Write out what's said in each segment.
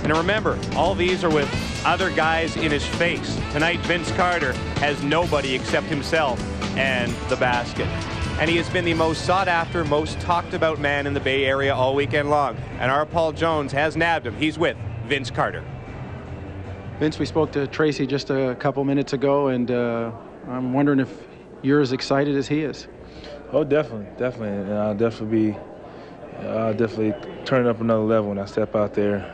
And remember, all these are with other guys in his face. Tonight, Vince Carter has nobody except himself and the basket. And he has been the most sought-after, most talked-about man in the Bay Area all weekend long. And our Paul Jones has nabbed him. He's with Vince Carter. Vince, we spoke to Tracy just a couple minutes ago, and I'm wondering if you're as excited as he is. Oh, definitely. And I'll definitely turn it up another level when I step out there.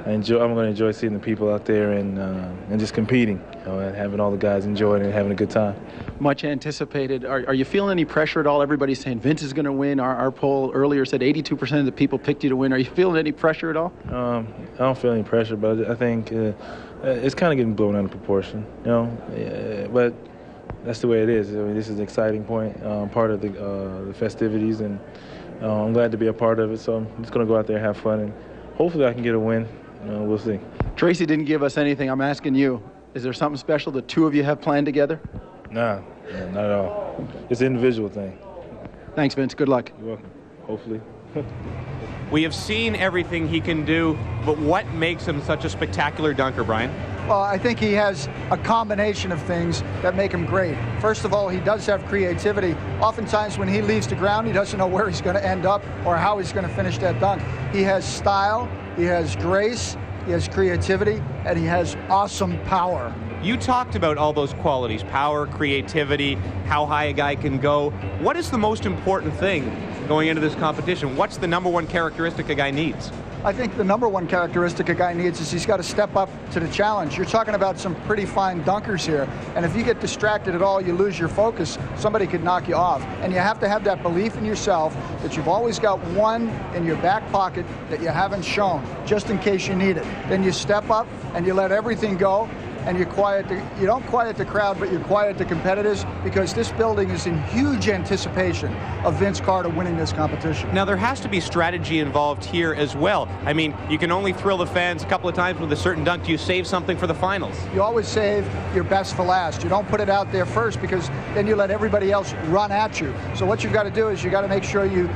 I'm going to enjoy seeing the people out there and just competing, and having all the guys enjoying it and having a good time. Much anticipated. Are you feeling any pressure at all? Everybody's saying Vince is going to win. Our poll earlier said 82% of the people picked you to win. Are you feeling any pressure at all? I don't feel any pressure, but I think it's kind of getting blown out of proportion, but that's the way it is. I mean, this is an exciting part of the festivities, and I'm glad to be a part of it. So I'm just going to go out there and have fun, and hopefully I can get a win. We'll see. Tracy didn't give us anything. I'm asking you, is there something special the two of you have planned together? Nah, not at all. It's an individual thing. Thanks, Vince. Good luck. You're welcome. Hopefully. We have seen everything he can do, but what makes him such a spectacular dunker, Brian? Well, I think he has a combination of things that make him great. First of all, he does have creativity. Oftentimes when he leaves the ground, he doesn't know where he's going to end up or how he's going to finish that dunk. He has style, he has grace, he has creativity, and he has awesome power. You talked about all those qualities, power, creativity, how high a guy can go. What is the most important thing going into this competition? What's the number one characteristic a guy needs? I think the number one characteristic a guy needs is he's got to step up to the challenge. You're talking about some pretty fine dunkers here, and if you get distracted at all, you lose your focus, somebody could knock you off. And you have to have that belief in yourself that you've always got one in your back pocket that you haven't shown, just in case you need it. Then you step up and you let everything go, and you don't quiet the crowd, but you quiet the competitors, because this building is in huge anticipation of Vince Carter winning this competition. Now, there has to be strategy involved here as well. I mean, you can only thrill the fans a couple of times with a certain dunk. Do you save something for the finals? You always save your best for last. You don't put it out there first, because then you let everybody else run at you. So what you've got to do is you got to make sure you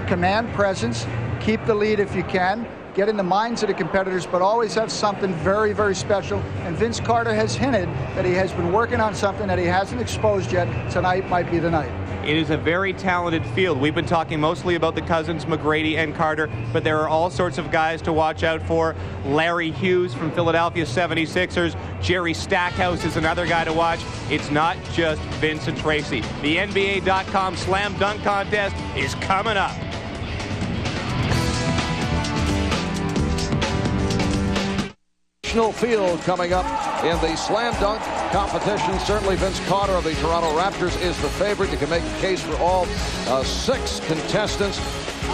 command presence, keep the lead if you can, get in the minds of the competitors, but always have something very, very special. And Vince Carter has hinted that he has been working on something that he hasn't exposed yet. Tonight might be the night. It is a very talented field. We've been talking mostly about the Cousins, McGrady, and Carter, but there are all sorts of guys to watch out for. Larry Hughes from Philadelphia 76ers. Jerry Stackhouse is another guy to watch. It's not just Vince and Tracy. The NBA.com Slam Dunk Contest is coming up. Field coming up in the slam dunk competition. Certainly Vince Carter of the Toronto Raptors is the favorite. You can make a case for all 6 contestants.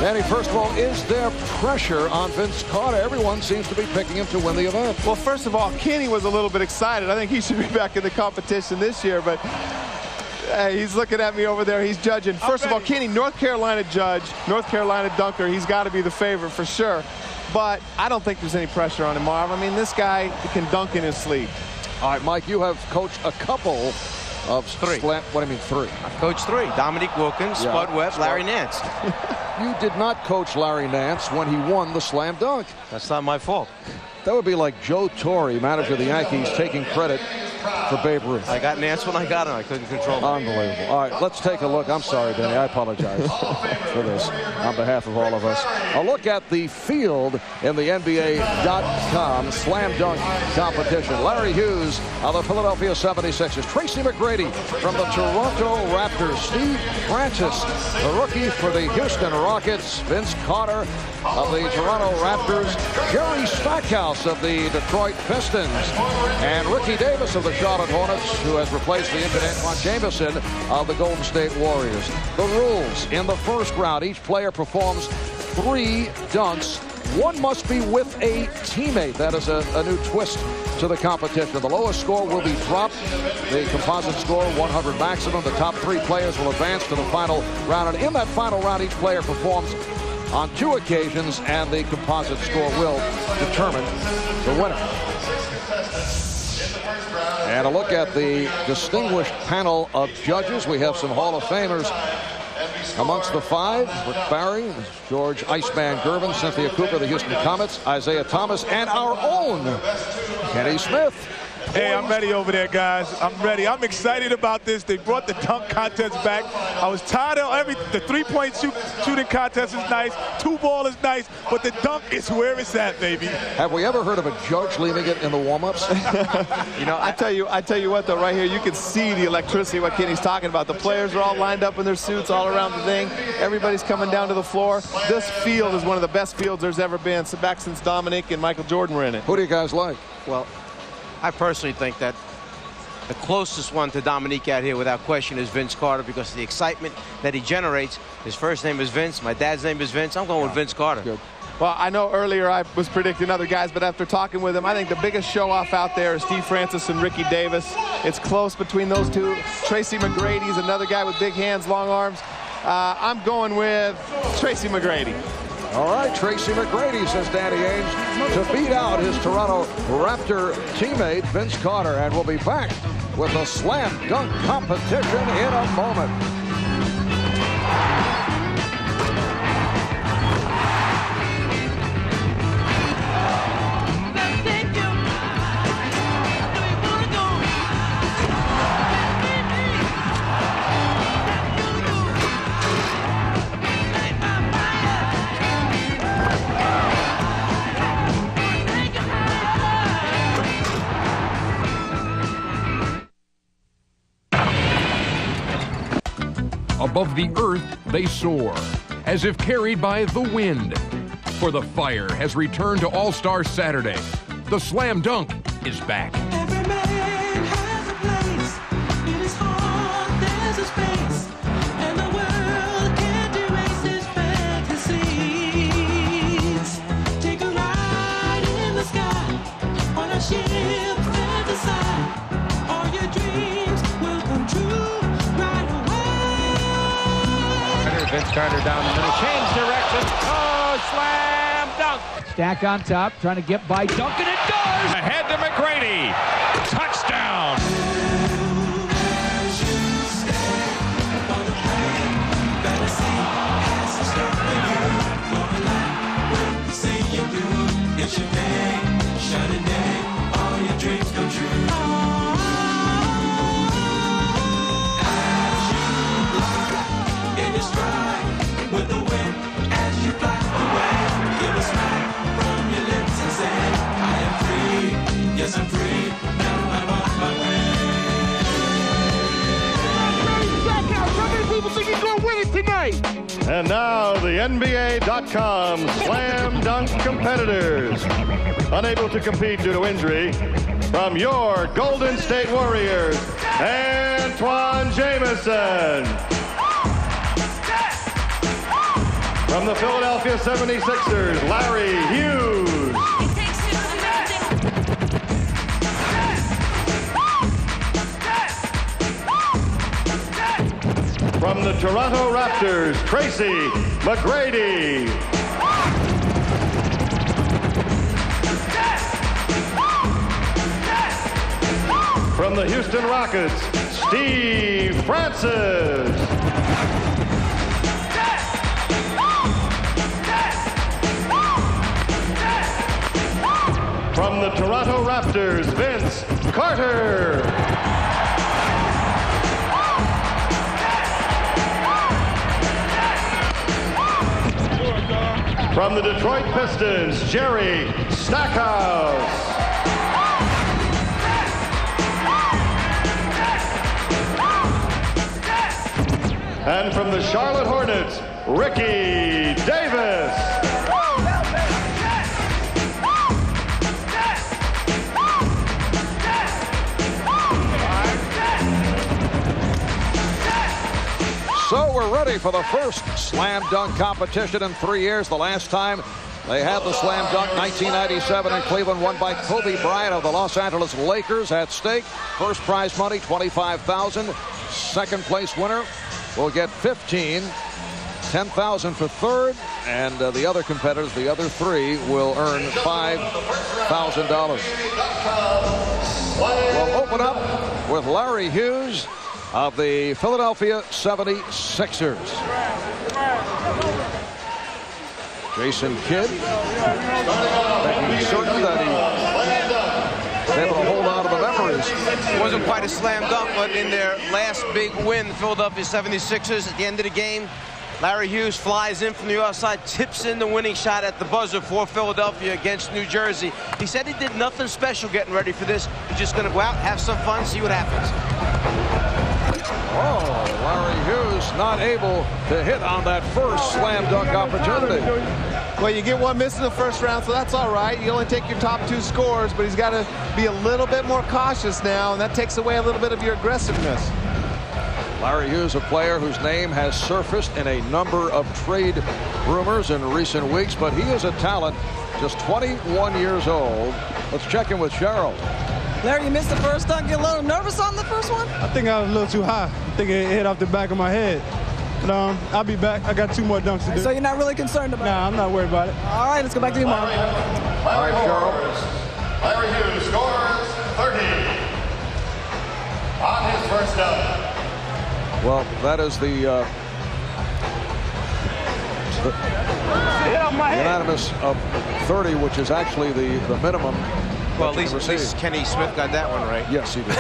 Danny, first of all, is there pressure on Vince Carter? Everyone seems to be picking him to win the event. Well, first of all, Kenny was a little bit excited. I think he should be back in the competition this year, but hey, he's looking at me over there. He's judging. First of all, Kenny, North Carolina judge, North Carolina dunker. He's got to be the favorite for sure. But I don't think there's any pressure on him, Marv. I mean, this guy can dunk in his sleep. All right, Mike, you have coached a couple of 3. What do you mean 3? I've coached 3. Dominique Wilkins, Spud Webb, Larry Nance. You did not coach Larry Nance when he won the slam dunk. That's not my fault. That would be like Joe Torre, manager of the Yankees, taking credit for Babe Ruth. I got Nance when I got him. I couldn't control him. Unbelievable. All right, let's take a look. I'm sorry, Danny. I apologize for this on behalf of all of us. A look at the field in the NBA.com slam dunk competition. Larry Hughes of the Philadelphia 76ers. Tracy McGrady from the Toronto Raptors. Steve Francis, the rookie for the Houston Rockets. Vince Carter of the Toronto Raptors. Jerry Stackhouse of the Detroit Pistons. And Ricky Davis of the Charlotte Hornets, who has replaced the injured Antoine Jameson of the Golden State Warriors. The rules in the first round: each player performs 3 dunks. One must be with a teammate. That is a new twist to the competition. The lowest score will be dropped. The composite score, 100 maximum. The top 3 players will advance to the final round. And in that final round, each player performs on 2 occasions, and the composite score will determine the winner. And a look at the distinguished panel of judges. We have some Hall of Famers Amongst the five, Rick Barry, George Iceman Gervin, Cynthia Cooper, the Houston Comets, Isaiah Thomas, and our own Kenny Smith. Hey, I'm ready over there, guys. I'm ready. I'm excited about this. They brought the dunk contest back. I was tired of the three-point shooting contest is nice. Two-ball is nice, but the dunk is where it's at, baby. Have we ever heard of a judge leaving it in the warm-ups? You know, I tell you what, though, right here, you can see the electricity, what Kenny's talking about. The players are all lined up in their suits all around the thing. Everybody's coming down to the floor. This field is one of the best fields there's ever been, back since Dominique and Michael Jordan were in it. Who do you guys like? Well, I personally think that the closest one to Dominique out here without question is Vince Carter, because of the excitement that he generates. His first name is Vince. My dad's name is Vince. I'm going with Vince Carter. Good. Well, I know earlier I was predicting other guys, but after talking with him, I think the biggest show-off out there is Steve Francis and Ricky Davis. It's close between those two. Tracy McGrady's another guy with big hands, long arms. I'm going with Tracy McGrady. All right, Tracy McGrady, says Danny Ainge, to beat out his Toronto Raptor teammate, Vince Carter. And we'll be back with a slam dunk competition in a moment. Above the earth, they soar, as if carried by the wind. For the Fire has returned to All-Star Saturday. The Slam Dunk is back. Every man has a place. In his heart, there's a space. And the world can't erase his fantasies. Take a ride in the sky on a ship that decide all your dreams will come true right away. Vince Carter down the middle, change direction. Oh, slam dunk. Stack on top, trying to get by Duncan. It does. Ahead to McGrady. Touchdown. It's your day, shining day, all your dreams come true. As you fly in your stride with the wind, as you fly away, give a smile from your lips and say, I am free, yes I'm free, now I'm on my way. How many people think he's gonna win it tonight? And now the NBA.com slam dunk competitors. Unable to compete due to injury, from your Golden State Warriors, Antoine Jamison. From the Philadelphia 76ers, Larry Hughes. From the Toronto Raptors, Tracy McGrady. From the Houston Rockets, Steve Francis. From the Toronto Raptors, Vince Carter. From the Detroit Pistons, Jerry Stackhouse. And from the Charlotte Hornets, Ricky Davis. So we're ready for the first slam dunk competition in 3 years. The last time they had the slam dunk, 1997 in Cleveland, won by Kobe Bryant of the Los Angeles Lakers. At stake, first prize money, $25,000. Second place winner will get $15,000, $10,000 for third, and the other competitors, the other three, will earn $5,000. We'll open up with Larry Hughes, of the Philadelphia 76ers. Jason Kidd making certain that he was able to hold on to the memories. It wasn't quite a slam dunk, but in their last big win, the Philadelphia 76ers, at the end of the game, Larry Hughes flies in from the outside, tips in the winning shot at the buzzer for Philadelphia against New Jersey. He said he did nothing special getting ready for this. He's just going to go out, have some fun, see what happens. Oh, Larry Hughes not able to hit on that first slam dunk opportunity. Well, you get one miss in the first round, so that's all right. You only take your top 2 scores, but he's got to be a little bit more cautious now, and that takes away a little bit of your aggressiveness. Larry Hughes, a player whose name has surfaced in a number of trade rumors in recent weeks, but he is a talent, just 21 years old. Let's check in with Cheryl. Larry, you missed the first dunk. You're a little nervous on the first one? I think I was a little too high. I think it hit off the back of my head. But I'll be back. I got 2 more dunks to do. So you're not really concerned about it? Nah, I'm not worried about it. All right, let's go back to you, Mark. All right, Cheryl. Larry Hughes scores 30 on his first dunk. Well, that is the unanimous of 30, which is actually the minimum. Well, at least Kenny Smith got that one right. Yes, he did.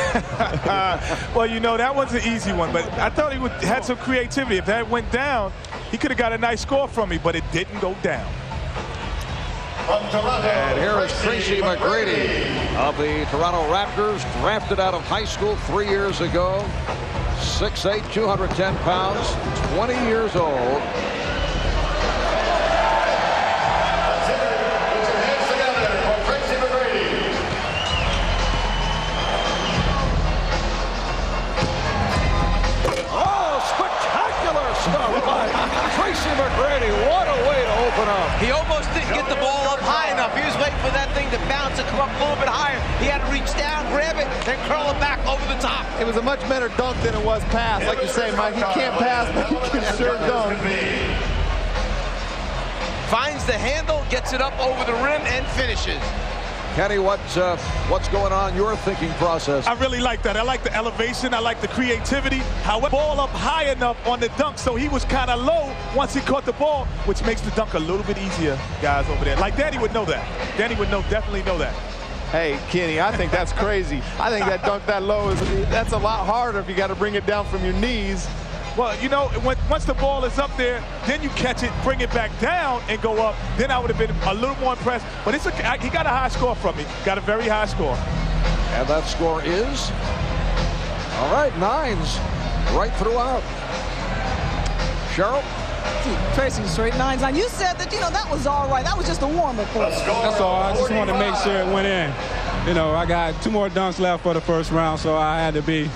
Well, you know, that was an easy one, but I thought he had some creativity. If that went down, he could have got a nice score from me, but it didn't go down. And here is Tracy McGrady of the Toronto Raptors, drafted out of high school 3 years ago. 6'8", 210 pounds, 20 years old. Oh, spectacular stuff by Tracy McGrady. What a way to open up. He almost didn't get the ball up high enough. He was waiting for that thing to bounce and come up a little bit higher. He had to reach down, grab it, then curl it back over the top. It was a much better dunk than it was pass. Like you say, Mike, he can't pass, but he can sure dunk. Finds the handle, gets it up over the rim, and finishes. Kenny, what's going on in your thinking process? I really like that. I like the elevation. I like the creativity. However, ball up high enough on the dunk, so he was kind of low once he caught the ball, which makes the dunk a little bit easier, guys, over there. Like Danny would know that. Danny would definitely know that. Hey, Kenny, I think that's crazy. I think that dunk that low that's a lot harder if you got to bring it down from your knees. Well, you know, once the ball is up there, then you catch it, bring it back down, and go up. Then I would have been a little more impressed. But he got a high score from me. Got a very high score. And that score is, all right, 9s right throughout. Cheryl? Tracy, straight 9s. Now, you said that, that was all right. That was just a warm-up for us. That's all. I just wanted to make sure it went in. I got 2 more dunks left for the first round, so I had to be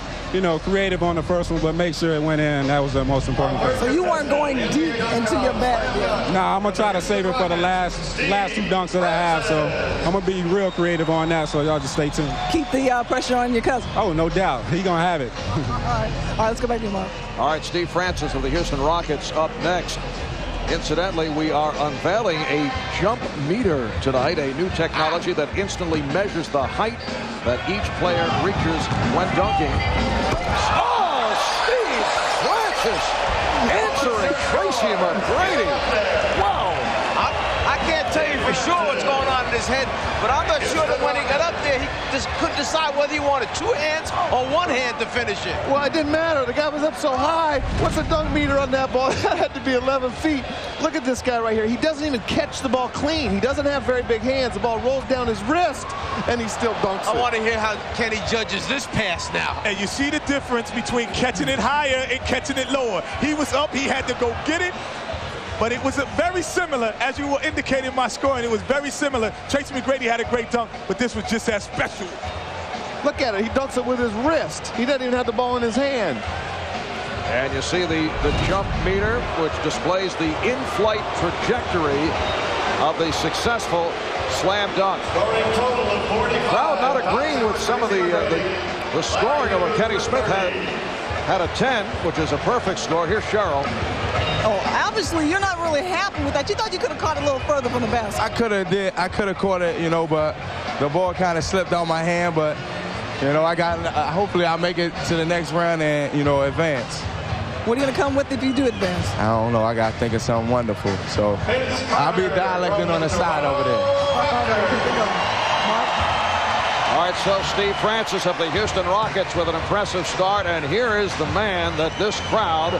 creative on the first one, but make sure it went in. That was the most important thing. So you weren't going deep into your bag yet? Nah, I'm going to try to save it for the last 2 dunks that I have, so I'm going to be real creative on that, so y'all just stay tuned. Keep the pressure on your cousin. Oh, no doubt. He's going to have it. All right, let's go back to you, Mark. All right, Steve Francis of the Houston Rockets up next. Incidentally, we are unveiling a jump meter tonight, a new technology that instantly measures the height that each player reaches when dunking. Oh, Steve Francis answering Tracy McGrady. Wow. I can't tell you for sure what's going on in his head, but I'm not sure that when he got up there, he just couldn't decide whether he wanted 2 hands or 1 hand to finish it. Well, it didn't matter. The guy was up so high. What's the dunk meter on that ball? That had to be 11 feet. Look at this guy right here. He doesn't even catch the ball clean. He doesn't have very big hands. The ball rolls down his wrist, and he still dunks it. I want to hear how Kenny judges this pass now. And you see the difference between catching it higher and catching it lower. He was up. He had to go get it. But it was very similar, as you were indicating my scoring, it was very similar. Tracy McGrady had a great dunk, but this was just as special. Look at it. He dunks it with his wrist. He doesn't even have the ball in his hand. And you see the jump meter, which displays the in-flight trajectory of the successful slam dunk. Crowd not agreeing with some of the scoring of what Kenny Smith had a 10, which is a perfect score. Here's Cheryl. Oh, obviously you're not really happy with that. You thought you could have caught it a little further from the basket. I could have caught it, but the ball kind of slipped out my hand. But You know, hopefully I'll make it to the next round and, you know, advance. What are you going to come with if you do advance? I don't know. I got to think of something wonderful. So I'll be dialecting on the side over there. All right, so Steve Francis of the Houston Rockets with an impressive start. And here is the man that this crowd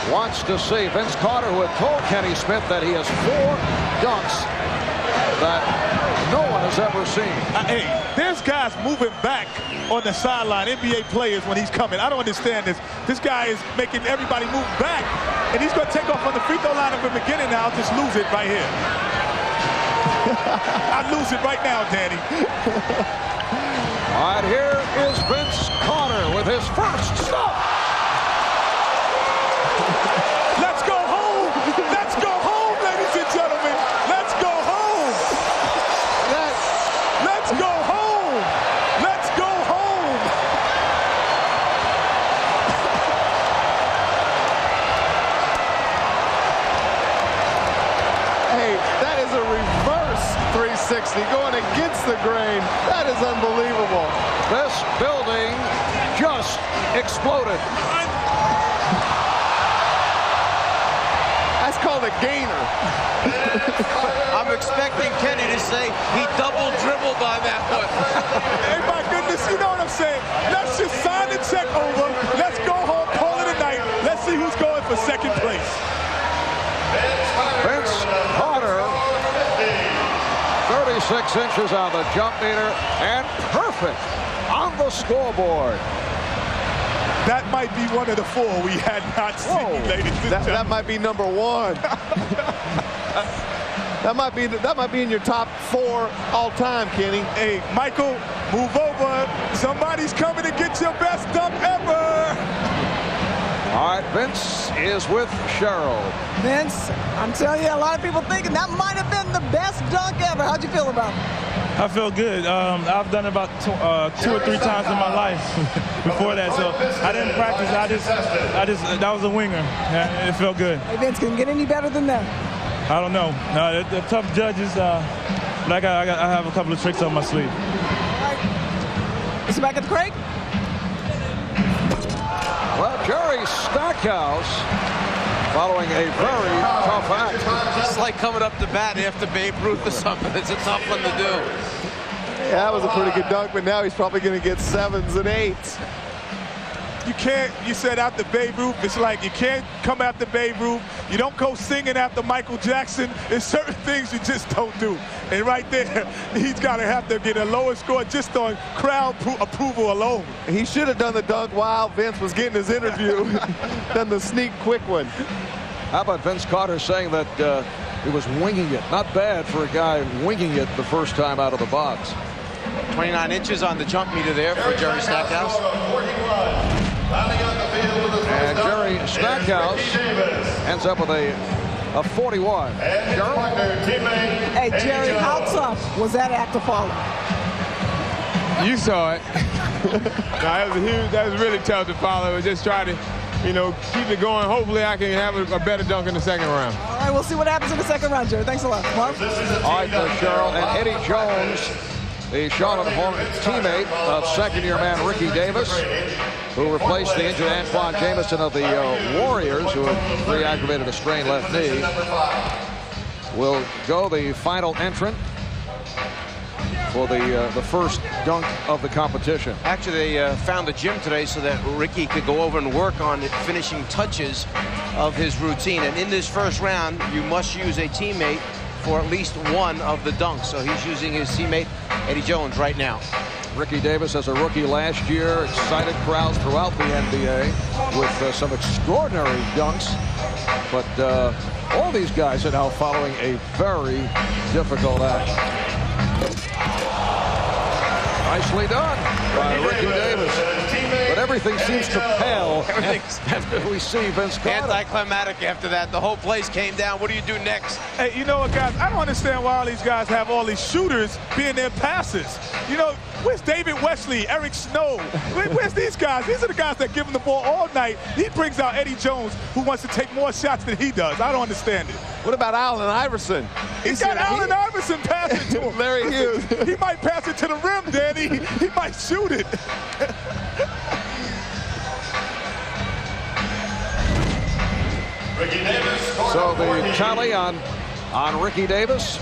wants to see. Vince Carter, who had told Kenny Smith that he has 4 dunks that no one has ever seen. Hey, there's guys moving back on the sideline, NBA players, when he's coming. I don't understand this. This guy is making everybody move back, and he's going to take off on the free throw line at the beginning now. I'll just lose it right here. I'll lose it right now, Danny. All right, here is Vince Carter with his first stop. Let's go home. Let's go home, ladies and gentlemen. Let's go home. Let's go home. Let's go home. Hey, that is a reverse 360 going against the grain. That is unbelievable. This building just exploded. That's called a gainer. I'm expecting Kenny to say he double dribbled on that one. Hey, my goodness, you know what I'm saying? Let's just sign the check over. Let's go home, call it a night. Let's see who's going for second place. Vince Carter, 36 inches on the jump meter, and perfect on the scoreboard. That might be one of the 4 we had not seen, ladies and gentlemen. That might be number 1. That might be in your top 4 all time, Kenny. Hey, Michael, move over. Somebody's coming to get your best dunk ever. All right, Vince is with Cheryl. Vince, I'm telling you, a lot of people thinking that might have been the best dunk ever. How'd you feel about it? I feel good. I've done it about 2 or 3 times in my life before that, so I didn't practice. I just that was a winger. It felt good. Hey, Vince, can it get any better than that? I don't know. They're tough judges, but I have a couple of tricks on my sleeve. All right. Is he back at the crate? Well, Jerry Stackhouse, following a very tough act. It's like coming up to bat after Babe Ruth or something. It's a tough one to do. Yeah, that was a pretty good dunk, but now he's probably going to get 7s and 8s. You can't, you said after Babe Ruth, it's like you can't come after Babe Ruth. You don't go singing after Michael Jackson. There's certain things you just don't do. And right there, he's got to have to get a lower score just on crowd approval alone. He should have done the dunk while Vince was getting his interview. Done the sneak quick one. How about Vince Carter saying that he was winging it? Not bad for a guy winging it the first time out of the box. 29 inches on the jump meter there for Jerry Stackhouse. And Jerry Stackhouse ends up with a 41. Hey, Jerry, how tough was that act to follow? You saw it. That was really tough to follow. It was just trying to, you know, keep it going. Hopefully I can have a better dunk in the second round. All right, we'll see what happens in the second round, Jerry. Thanks a lot. Mark? All right, Cheryl. And Eddie Jones, the Charlotte Hornets teammate of second-year man Ricky Davis, who replaced the injured Antoine Jameson of the Warriors, who have re-aggravated a strained left knee, will go the final entrant for the first dunk of the competition. Actually, they found a gym today so that Ricky could go over and work on the finishing touches of his routine. And in this first round, you must use a teammate for at least one of the dunks. So he's using his teammate, Eddie Jones, right now. Ricky Davis, as a rookie last year, excited crowds throughout the NBA with some extraordinary dunks. But all these guys are now following a very difficult act. Nicely done by Ricky Davis. But everything seems to pale after we see Vince Carter. Anticlimactic after that. The whole place came down. What do you do next? Hey, you know what, guys? I don't understand why all these guys have all these shooters being their passers. You know, where's David Wesley, Eric Snow? Where's these guys? These are the guys that give him the ball all night. He brings out Eddie Jones, who wants to take more shots than he does. I don't understand it. What about Allen Iverson? He's got Allen Iverson passing to him. Larry Hughes. He might pass it to the rim, Danny. He might shoot it. So the tally on Ricky Davis is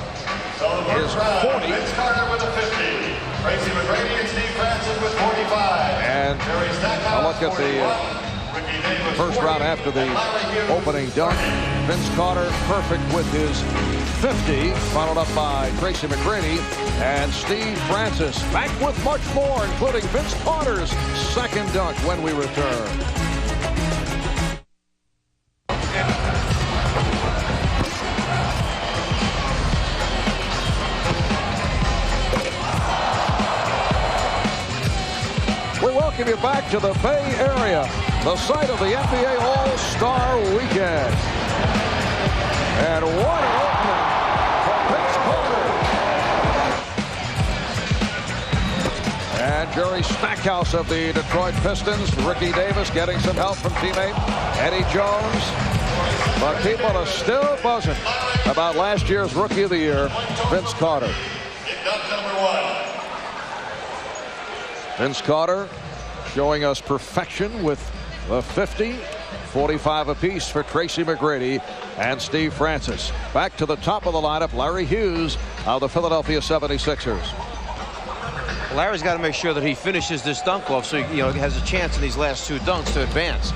40. Vince Carter with a 50. Tracy McGrady and Steve Francis with 45. And a look at the first round after the opening dunk. Vince Carter perfect with his 50, followed up by Tracy McGrady and Steve Francis. Back with much more, including Vince Carter's second dunk when we return. We welcome you back to the Bay Area, the site of the NBA All-Star Weekend. And what an opening for Vince Carter. And Jerry Stackhouse of the Detroit Pistons. Ricky Davis getting some help from teammate Eddie Jones. But people are still buzzing about last year's Rookie of the Year, Vince Carter. Vince Carter showing us perfection with the 50, 45 apiece for Tracy McGrady and Steve Francis. Back to the top of the lineup, Larry Hughes of the Philadelphia 76ers. Larry's got to make sure that he finishes this dunk off so he has a chance in these last two dunks to advance.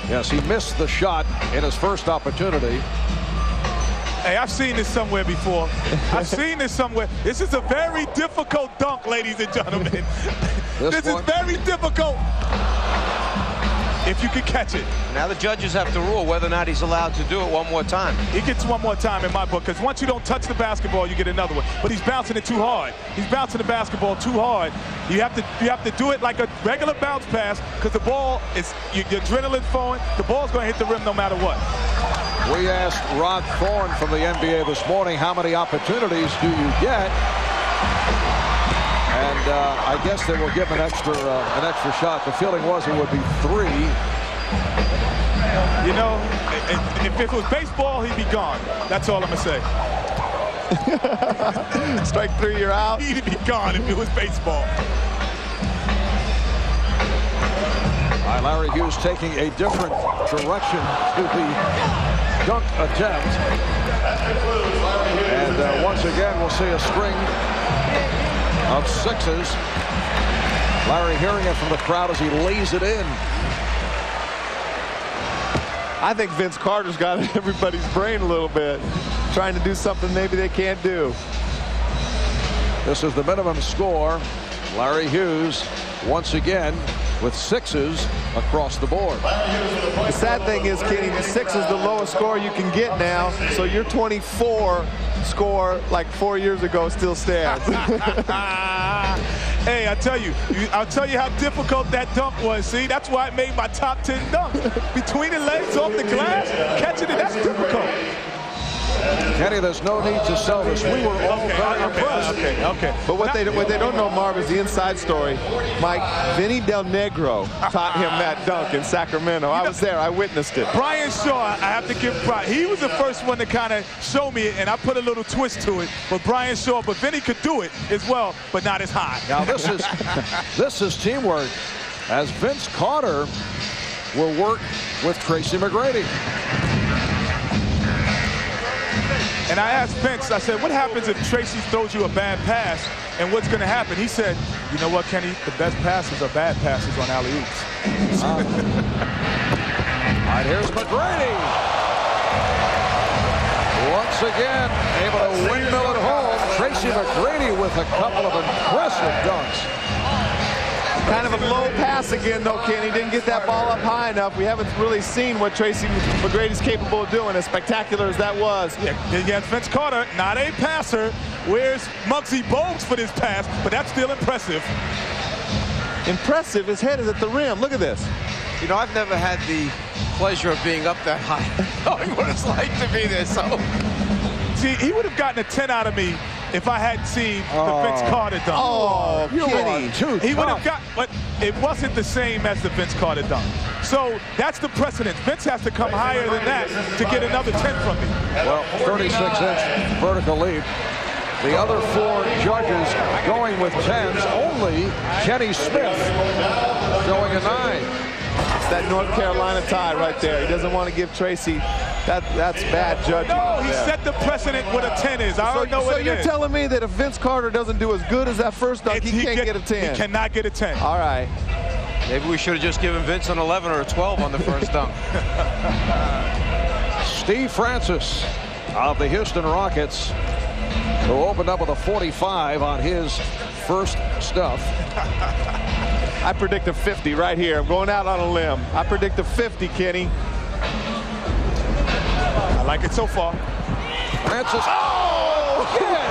Yes, he missed the shot in his first opportunity. Hey, I've seen this somewhere before. I've seen this somewhere. This is a very difficult dunk, ladies and gentlemen. This is very difficult. If you can catch it. Now the judges have to rule whether or not he's allowed to do it one more time. He gets one more time in my book, because once you don't touch the basketball, you get another one. But he's bouncing it too hard. He's bouncing the basketball too hard. You have to do it like a regular bounce pass, because the ball is your adrenaline flowing. The ball's going to hit the rim no matter what. We asked Rod Thorne from the NBA this morning, how many opportunities do you get? And I guess they will give him an extra shot. The feeling was it would be 3. You know, if it was baseball, he'd be gone. That's all I'm going to say. Strike 3, you're out. He'd be gone if it was baseball. All right, Larry Hughes taking a different direction to the dunk attempt. And once again, we'll see a string of 6s. Larry hearing it from the crowd as he lays it in. I think Vince Carter's got in everybody's brain a little bit, trying to do something maybe they can't do. This is the minimum score. Larry Hughes once again with 6s across the board. The sad thing is, Kenny, the 6 is the lowest score you can get now, so your 24 score like 4 years ago still stands. Hey, I'll tell you how difficult that dunk was. See, that's why I made my top 10 dunk. Between the legs, off the glass, catching it, that's difficult. Kenny, there's no need to sell this. We were all very impressed. Okay. But what they don't know, Marv, is the inside story. Mike, Vinny Del Negro taught him that dunk in Sacramento. I was there. I witnessed it. Brian Shaw, I have to give pride. He was the first one to kind of show me it, and I put a little twist to it. But Brian Shaw, but Vinny could do it as well, but not as high. Now this is teamwork, as Vince Carter will work with Tracy McGrady. And I asked Vince, I said, what happens if Tracy throws you a bad pass, and what's going to happen? He said, you know what, Kenny? The best passes are bad passes on alley-oops. All right, here's McGrady. Once again, able to windmill it home. Tracy McGrady with a couple of impressive dunks. Kind of a low pass again, though, Kenny. Didn't get that ball up high enough. We haven't really seen what Tracy McGrady's capable of doing, as spectacular as that was. Yeah, Vince Carter, not a passer. Where's Muggsy Bogues for this pass? But that's still impressive. Impressive. His head is at the rim. Look at this. You know, I've never had the pleasure of being up that high, knowing what it's like to be there. So, see, he would have gotten a 10 out of me if I hadn't seen the Vince Carter dunk. Oh, Kenny. He would have got, but it wasn't the same as the Vince Carter dunk. So that's the precedent. Vince has to come higher than that to get another 10 from me. Well, 36-inch vertical leap. The other 4 judges going with 10s. Only Kenny Smith showing a 9. It's that North Carolina tie right there. He doesn't want to give Tracy. That's bad judging. No, he set the precedent what a 10 is. I don't know what it is. So you're telling me that if Vince Carter doesn't do as good as that first dunk, he can't get a 10? He cannot get a 10. All right. Maybe we should have just given Vince an 11 or a 12 on the first dunk. Steve Francis of the Houston Rockets, who opened up with a 45 on his first stuff. I predict a 50 right here. I'm going out on a limb. I predict a 50, Kenny. I like it so far. Francis. Oh! Again.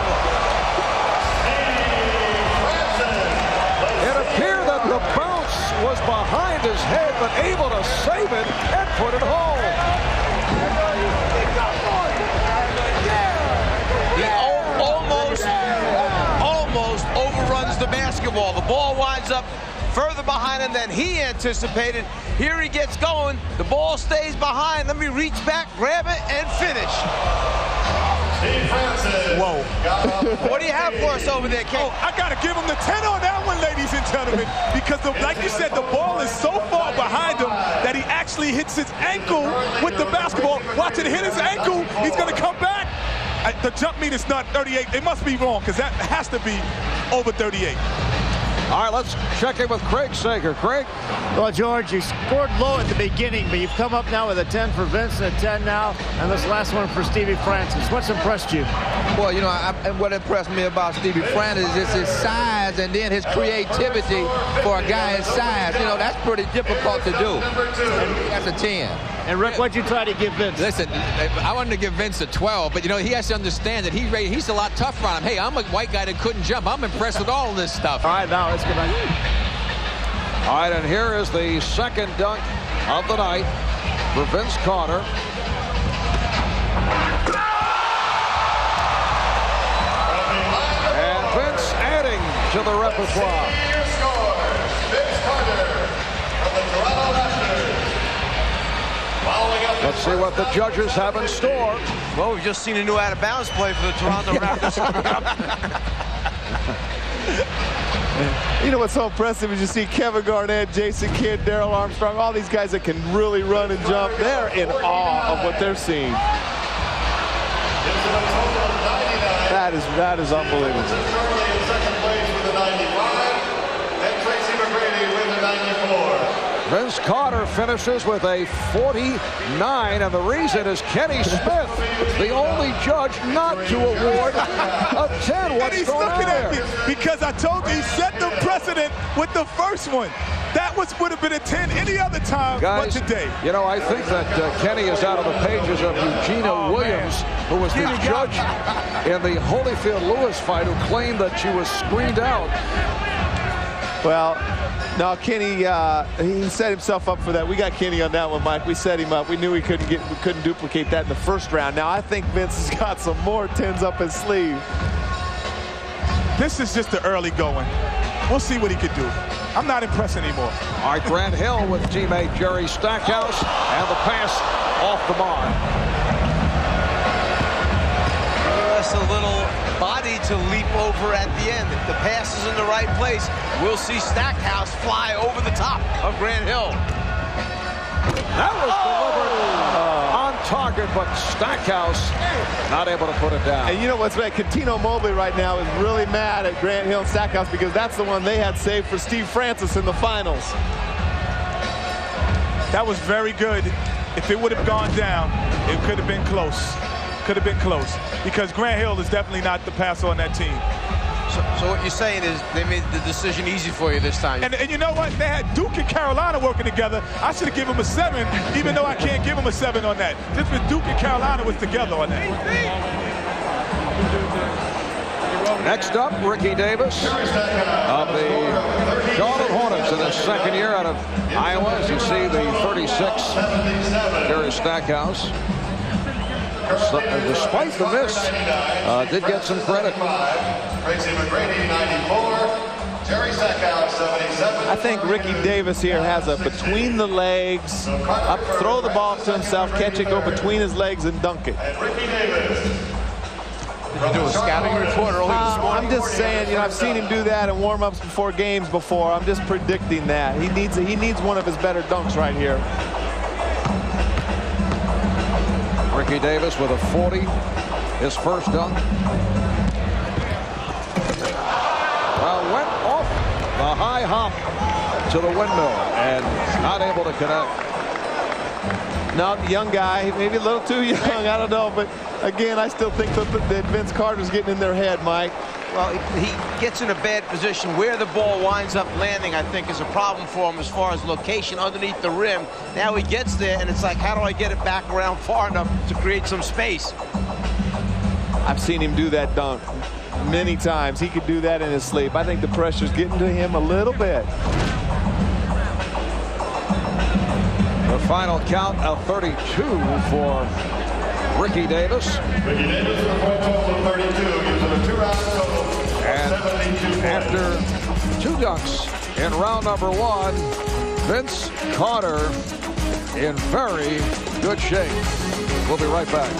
It appeared that the bounce was behind his head, but able to save it and put it home. He almost overruns the basketball. The ball winds up further behind him than he anticipated. Here he gets going. The ball stays behind. Let me reach back, grab it, and finish. Whoa. What do you have for us over there, Ken? Oh, I got to give him the 10 on that one, ladies and gentlemen, because, like you said, the ball is so far behind him that he actually hits his ankle with the basketball. Watch it hit his ankle. He's going to come back. The jump mean is not 38. It must be wrong, because that has to be over 38. All right, let's check in with Craig Sager. Craig? Well, George, you scored low at the beginning, but you've come up now with a 10 for Vince and a 10 now, and this last one for Stevie Francis. What's impressed you? Well, you know, what impressed me about Stevie Francis is his size and then his creativity for a guy his size. You know, that's pretty difficult to do. And that's a 10. And Rick, what'd you try to give Vince? Listen, I wanted to give Vince a 12, but you know, he has to understand that he's a lot tougher on him. Hey, I'm a white guy that couldn't jump. I'm impressed with all of this stuff. All right, now let's go back. All right, and here is the second dunk of the night for Vince Carter. And Vince adding to the repertoire. Let's see what the judges have in store. Well, we've just seen a new out-of-bounds play for the Toronto Raptors coming up. You know what's so impressive is you see Kevin Garnett, Jason Kidd, Darrell Armstrong, all these guys that can really run and jump. They're in awe of what they're seeing. That is unbelievable. Second place with the 95, and Tracy McGrady with the 94. Vince Carter finishes with a 49, and the reason is Kenny Smith, the only judge not to award a 10. And he's looking at me because I told you he set the precedent with the first one. That would have been a 10 any other time but today. You know, I think that Kenny is out of the pages of Eugenia Williams, who was the judge in the Holyfield-Lewis fight, who claimed that she was screened out. Well, no, Kenny, he set himself up for that. We got Kenny on that one, Mike. We set him up. We knew we couldn't duplicate that in the first round. Now I think Vince has got some more 10s up his sleeve. This is just the early going. We'll see what he could do. I'm not impressed anymore. All right, Grant Hill with teammate Jerry Stackhouse, and the pass off the mark. Just a little body to leap over at the end. If the pass is in the right place, we'll see Stackhouse fly over the top of Grant Hill. That was delivered on target, but Stackhouse not able to put it down. And you know what's right? Cuttino Mobley right now is really mad at Grant Hill and Stackhouse because that's the one they had saved for Steve Francis in the finals. That was very good. If it would have gone down, it could have been close. Could have been close because Grant Hill is definitely not the passer on that team. So what you're saying is they made the decision easy for you this time. And you know what? They had Duke and Carolina working together. I should have given him a 7, even though I can't give him a 7 on that. Just with Duke and Carolina was together on that. Next up, Ricky Davis of the Charlotte Hornets in his second year out of Iowa. As you see, the 36, Jerry Stackhouse. So, despite the miss, did get some credit. Tracy McGrady, 94. Jerry Stackhouse, 77. I think Ricky Davis here has a between the legs, up, throw the ball to himself, catch it, go between his legs, and dunk it. Did you do a scouting report early this morning? I'm just saying, I've seen him do that in warm-ups before games before. I'm just predicting that. He needs one of his better dunks right here. Ricky Davis with a 40, his first dunk. Went off the high hop to the windmill and not able to connect. No, the young guy, maybe a little too young, I don't know. But again, I still think that Vince Carter's getting in their head, Mike. Well, he gets in a bad position. Where the ball winds up landing, I think, is a problem for him as far as location underneath the rim. Now he gets there, and it's like, how do I get it back around far enough to create some space? I've seen him do that dunk many times. He could do that in his sleep. I think the pressure's getting to him a little bit. The final count of 32 for Ricky Davis. Ricky Davis, a point total of 32, gives him a 2-round total. And after 2 dunks in round number 1, Vince Carter in very good shape. We'll be right back.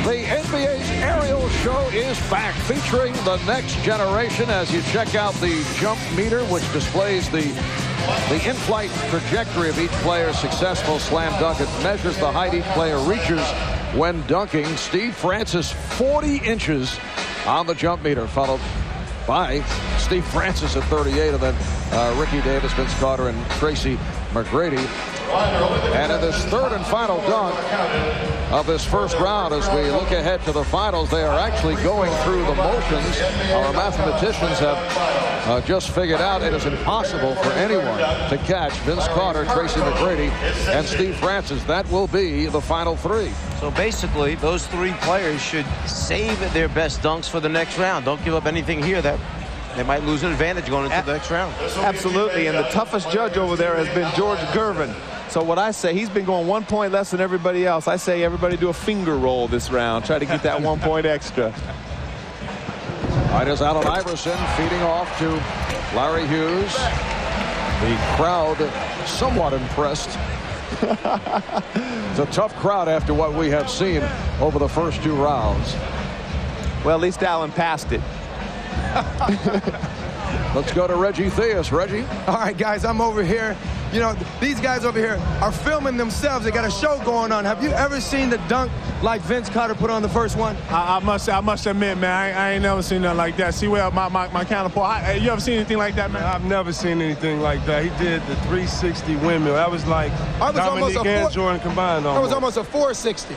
The NBA's aerial show is back, featuring the next generation as you check out the jump meter, which displays the in-flight trajectory of each player's successful slam dunk. It measures the height each player reaches when dunking. Steve Francis, 40 inches on the jump meter, followed by Steve Francis at 38, and then Ricky Davis, Vince Carter, and Tracy McGrady. And in this third and final dunk of this first round, as we look ahead to the finals, they are actually going through the motions. Our mathematicians have just figured out it is impossible for anyone to catch Vince Carter, Tracy McGrady, and Steve Francis. That will be the final 3. So basically, those 3 players should save their best dunks for the next round. Don't give up anything here that they might lose an advantage going into the next round. Absolutely, and the toughest judge over there has been George Gervin. So what I say, he's been going 1 point less than everybody else. I say everybody do a finger roll this round. Try to get that 1 point extra. All right, as Allen Iverson feeding off to Larry Hughes. The crowd somewhat impressed. It's a tough crowd after what we have seen over the first 2 rounds. Well, at least Allen passed it. Let's go to Reggie Theus. Reggie? All right, guys, I'm over here. You know, these guys over here are filming themselves. They got a show going on. Have you ever seen the dunk like Vince Carter put on the first one? I must admit, man, I ain't never seen nothing like that. See, well, my counterpart, you ever seen anything like that, man? I've never seen anything like that. He did the 360 windmill. That was like Dominique and Jordan combined. That was almost a 460.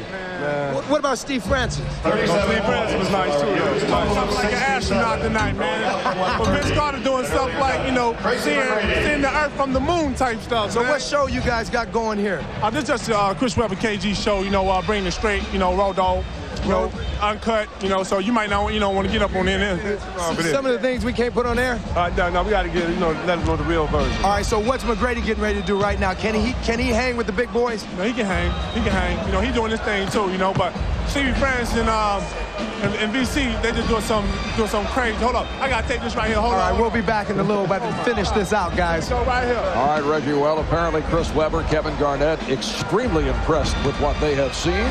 What about Steve Francis? Steve Francis was nice, too. Something like an astronaut tonight, man. But Vince Carter doing stuff like, seeing the earth from the moon type stuff. So what show you guys got going here? This is just Chris Webber KG show, bringing it straight, raw dog, uncut, so you might not, want to get up on there. Some of the things we can't put on there? No, we got to get, let them know the real version. All right, so what's McGrady getting ready to do right now? Can he hang with the big boys? No, he can hang. He's doing this thing too, but Stevie Francis and VC, they just doing some crazy. Hold up, I gotta take this right here. Hold on. All right, we'll be back in a little bit to finish this out, guys. Go right here. All right, Reggie. Well, apparently Chris Webber, Kevin Garnett, extremely impressed with what they have seen.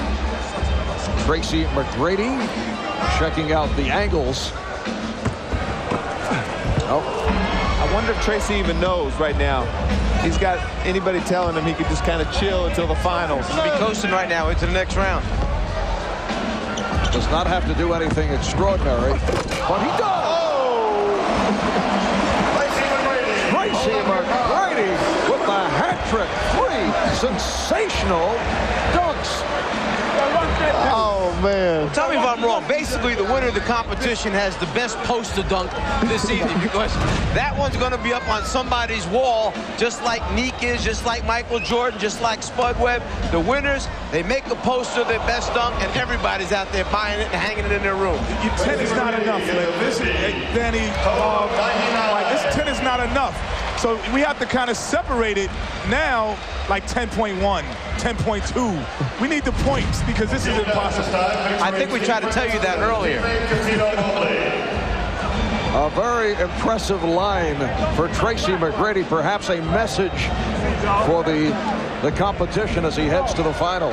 Tracy McGrady checking out the angles. I wonder if Tracy even knows right now. He's got anybody telling him he could just kind of chill until the finals. He'll be coasting right now into the next round. Does not have to do anything extraordinary, but he does. Tracy McGrady with the hat trick. 3 sensational dunks. Oh, man. Tell me if I'm wrong. Basically, the winner of the competition has the best poster dunk this evening because that one's going to be up on somebody's wall, just like Neek is, just like Michael Jordan, just like Spud Webb. The winners, they make a poster of their best dunk, and everybody's out there buying it and hanging it in their room. 10 is not enough, man. This is, Danny, this 10 is not enough. So we have to kind of separate it now, like 10.1, 10.2. We need the points because this is impossible. I think we tried to tell you that earlier. A very impressive line for Tracy McGrady, perhaps a message for the competition as he heads to the final.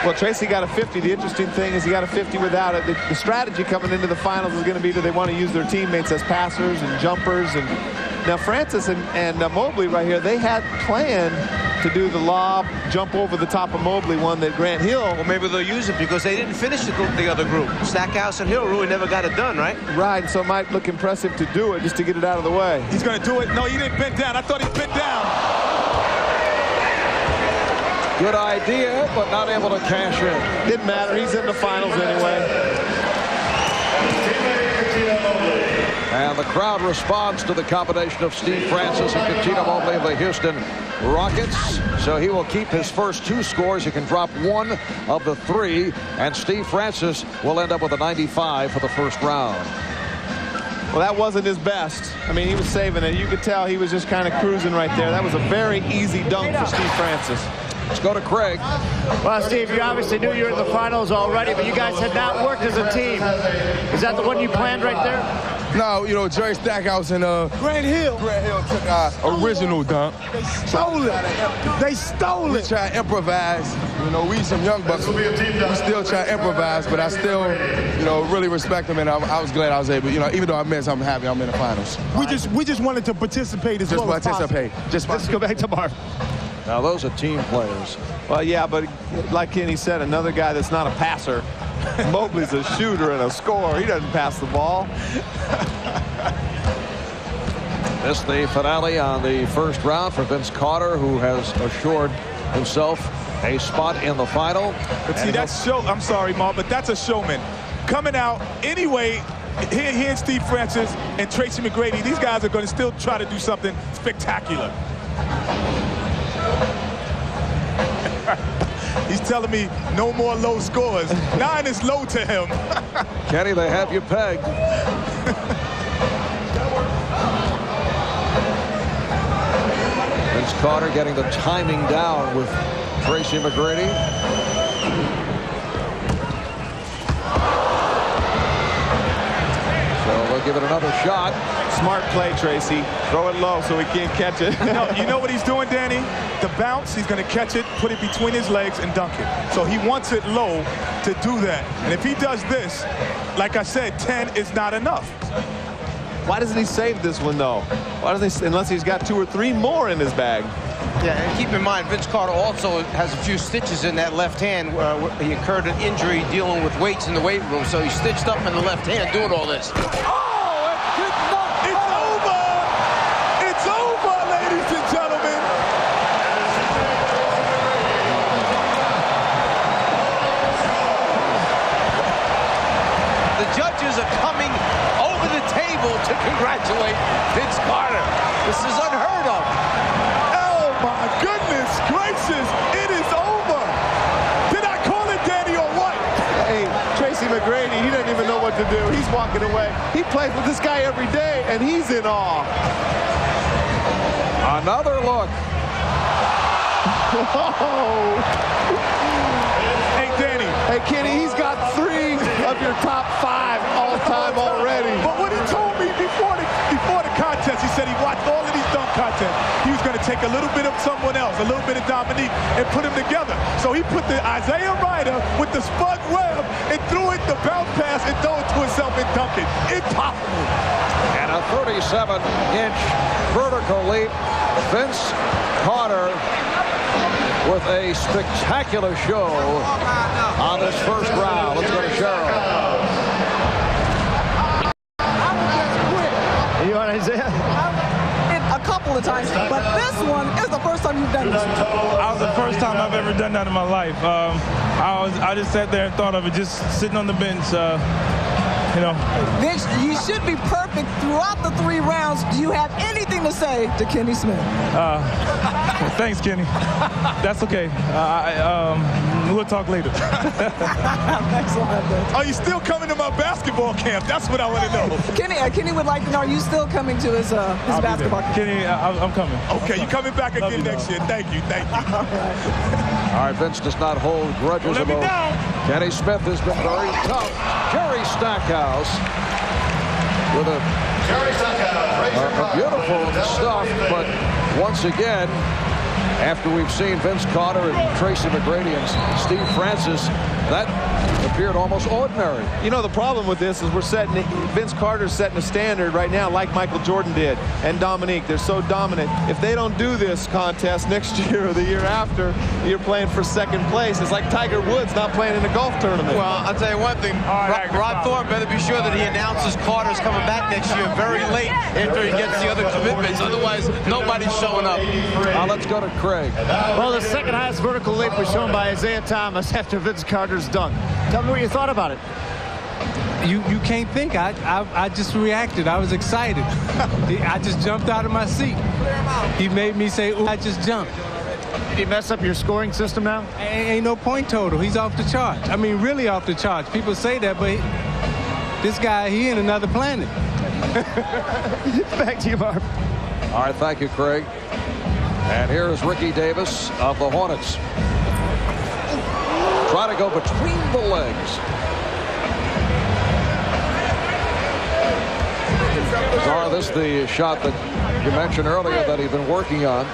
Well, Tracy got a 50. The interesting thing is he got a 50 without it. The strategy coming into the finals is going to be, do they want to use their teammates as passers and jumpers? And now Francis and Mobley right here, they had planned to do the lob, jump over the top of Mobley, one that Grant Hill. Well, maybe they'll use it because they didn't finish the other group. Stackhouse and Hill really never got it done, right? Right, so it might look impressive to do it just to get it out of the way. He's going to do it. No, he didn't bend down. I thought he bent down. Good idea, but not able to cash in. Didn't matter. He's in the finals anyway. And the crowd responds to the combination of Steve Francis and Cuttino Mobley of the Houston Rockets. So he will keep his first 2 scores. He can drop 1 of the 3. And Steve Francis will end up with a 95 for the first round. Well, that wasn't his best. I mean, he was saving it. You could tell he was just kind of cruising right there. That was a very easy dunk for Steve Francis. Let's go to Craig. Well, Steve, you obviously knew you were in the finals already, but you guys had not worked as a team. Is that the one you planned right there? No, you know, Jerry Stackhouse and Grant Hill took our original dunk. They stole it. They stole it. We try to improvise. You know, we some young bucks. We still try to improvise, but I still, you know, really respect them, and I was glad I was able. You know, even though I missed, I'm happy I'm in the finals. We just wanted to participate as well as possible. Let's go back to Marv. Now, those are team players. Well, yeah, but like Kenny said, another guy that's not a passer. Mobley's a shooter and a scorer. He doesn't pass the ball. This is the finale on the first round for Vince Carter, who has assured himself a spot in the final. But see, that's I'm sorry, Marv, but that's a showman. Coming out anyway, he and Steve Francis and Tracy McGrady, these guys are going to still try to do something spectacular. He's telling me no more low scores. 9 is low to him. Kenny, they have you pegged. Vince Carter getting the timing down with Tracy McGrady. So they'll give it another shot. Smart play, Tracy. Throw it low so he can't catch it. No, you know what he's doing, Danny? The bounce, he's going to catch it, put it between his legs, and dunk it. So he wants it low to do that. And if he does this, like I said, 10 is not enough. Why doesn't he save this one, though? Why doesn't he, unless he's got 2 or 3 more in his bag? Yeah, and keep in mind, Vince Carter also has a few stitches in that left hand. He incurred an injury dealing with weights in the weight room, so he's stitched up in the left hand doing all this. To congratulate Vince Carter. This is unheard of. Oh my goodness gracious, it is over. Did I call it, Danny, or what? Hey, Tracy McGrady, he doesn't even know what to do. He's walking away. He plays with this guy every day, and he's in awe. Another look. Hey, Danny. Hey, Kenny, he's got 3 of your top 5 all time already. But what he told me before the contest, he said he watched all of these dunk contests. He was going to take a little bit of someone else, a little bit of Dominique, and put them together. So he put the Isaiah Ryder with the Spud Webb and threw it, the bounce pass, and threw it to himself and dunked it. Impossible. And a 37-inch vertical leap. Vince Carter with a spectacular show on this first round. Let's go to Cheryl. You want Isaiah? A couple of times, but this one is the first time you've done this. That was the first time I've ever done that in my life. I just sat there and thought of it, just sitting on the bench. You know. Vince, you should be perfect throughout the 3 rounds. Do you have anything anything to say to Kenny Smith? Thanks, Kenny. That's okay. We'll talk later. Thanks a lot, Vince. Are you still coming to my basketball camp? That's what I want to know. Kenny would like to know, are you still coming to his basketball camp? Kenny, I'm coming. Okay, you coming back again next year. Thank you. All right, Vince does not hold grudges about Kenny Smith has been very tough. Jerry Stackhouse with a beautiful stuff, but once again, after we've seen Vince Carter and Tracy McGrady and Steve Francis, that appeared almost ordinary. You know, the problem with this is Vince Carter's setting a standard right now like Michael Jordan did and Dominique. They're so dominant. If they don't do this contest next year or the year after, you're playing for second place. It's like Tiger Woods not playing in a golf tournament. Well, I'll tell you one thing. Rod Thorpe better be sure that he announces Carter's coming back next year very late after he gets the other commitments. Otherwise, nobody's showing up. Now let's go to Craig. Well, the second highest vertical leap was shown by Isaiah Thomas after Vince Carter's dunk. Tell me what you thought about it. You can't think. I just reacted. I was excited. I just jumped out of my seat. He made me say, ooh, I just jumped. Did he mess up your scoring system now? Ain't no point total. He's off the charts. I mean, really off the charts. People say that, but this guy, he in another planet. Back to you, Marv. All right, thank you, Craig. And here is Ricky Davis of the Hornets. Try to go between the legs. This is the shot that you mentioned earlier that he'd been working on.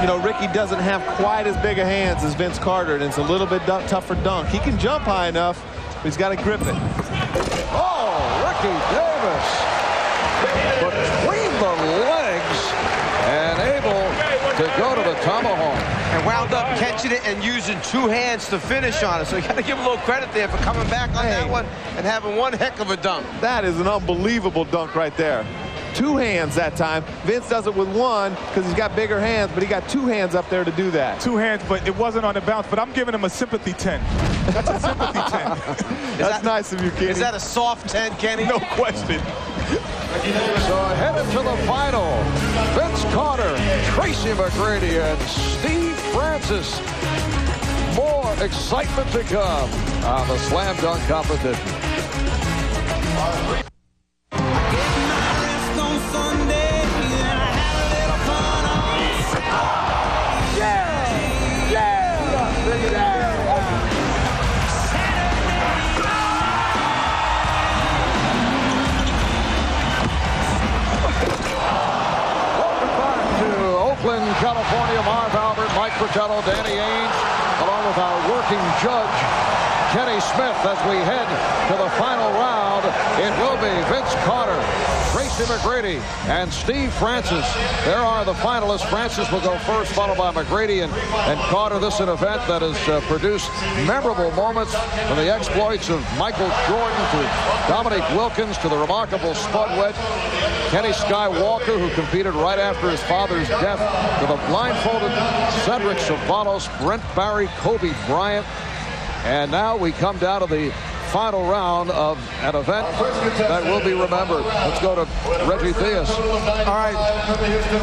You know, Ricky doesn't have quite as big a hands as Vince Carter, and it's a little bit tougher dunk. He can jump high enough, but he's got to grip it. Oh, Ricky Davis between the legs and able to go to the tomahawk. And wound up catching it and using two hands to finish on it. So you got to give him a little credit there for coming back on that one and having one heck of a dunk. That is an unbelievable dunk right there. Two hands that time. Vince does it with one because he's got bigger hands, but he got two hands up there to do that. Two hands, but it wasn't on the bounce, but I'm giving him a sympathy 10. That's a sympathy 10. That's nice of you, Kenny. Is that a soft 10, Kenny? No question. So headed to the final, Vince Carter, Tracy McGrady, and Steve Francis. More excitement to come on the slam dunk competition. California, Marv Albert, Mike Fratello, Danny Ainge, along with our working judge, Kenny Smith, as we head to the final round. It will be Vince Carter, Tracy McGrady, and Steve Francis. There are the finalists. Francis will go first, followed by McGrady and Carter. This is an event that has produced memorable moments from the exploits of Michael Jordan to Dominique Wilkins to the remarkable Spud Webb, Kenny Skywalker, who competed right after his father's death, to the blindfolded Cedric Ceballos, Brent Barry, Kobe Bryant. And now we come down to the final round of an event that will be remembered. Let's go to Reggie Theus. All right,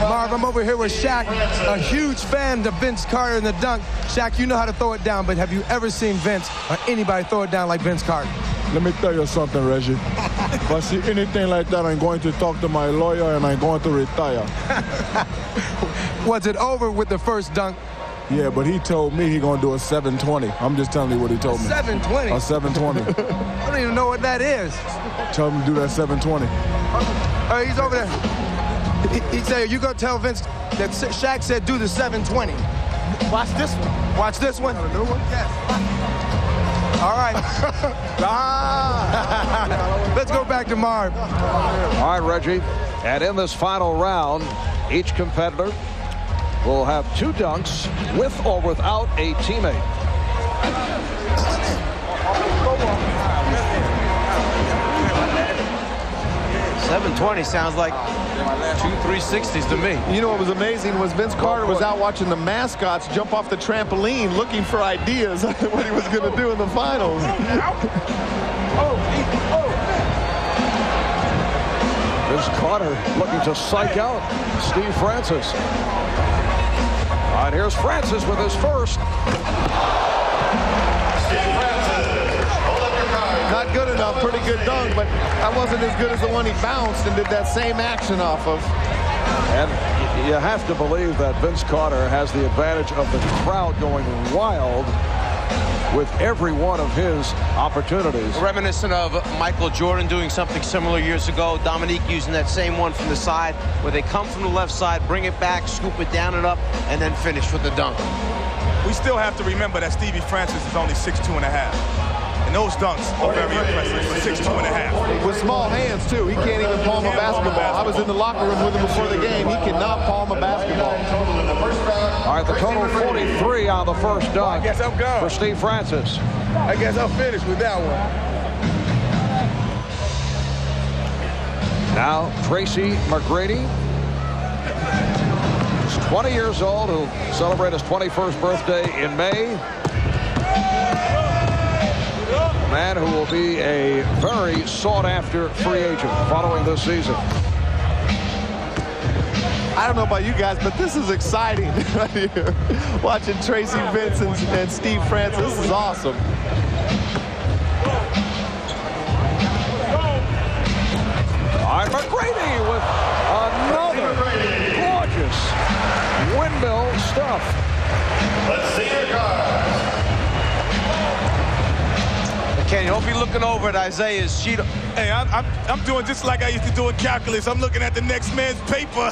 Marv, I'm over here with Shaq, a huge fan of Vince Carter in the dunk. Shaq, you know how to throw it down, but have you ever seen Vince or anybody throw it down like Vince Carter? Let me tell you something, Reggie. If I see anything like that, I'm going to talk to my lawyer and I'm going to retire. Was it over with the first dunk? Yeah, but he told me he's going to do a 720. I'm just telling you what he told me. 720? A 720. I don't even know what that is. Tell him to do that 720. He's over there. He said, you going to tell Vince that Shaq said do the 720. Watch this one. Watch this one? The new one? Yes. All right. Let's go back to Marv. All right, Reggie. And in this final round, each competitor will have two dunks with or without a teammate. 720 sounds like 2 360s to me. You know what was amazing was Vince Carter was out watching the mascots jump off the trampoline looking for ideas on what he was going to do in the finals. Vince Carter looking to psych out Steve Francis. All right, here's Francis with his first. Not good enough, pretty good dunk, but that wasn't as good as the one he bounced and did that same action off of. And you have to believe that Vince Carter has the advantage of the crowd going wild with every one of his opportunities. Reminiscent of Michael Jordan doing something similar years ago. Dominique using that same one from the side, where they come from the left side, bring it back, scoop it down and up, and then finish with the dunk. We still have to remember that Stevie Francis is only 6'2.5". And those dunks are very impressive for 6'2.5". With small hands, too. He can't even palm a basketball. I was in the locker room with him before the game. He cannot palm a basketball. All right, the total 43 on the first dunk for Steve Francis. I guess I'll finish with that one. Now, Tracy McGrady. He's 20 years old. He'll celebrate his 21st birthday in May. A man who will be a very sought-after free agent following this season. I don't know about you guys, but this is exciting right here. Watching Tracy Vincent and Steve Francis. This is awesome. All right, McGrady with another gorgeous windmill stuff. Let's see your cards. Kenny, hope you're looking over at Isaiah's sheet. Hey, I'm doing just like I used to do in calculus. I'm looking at the next man's paper.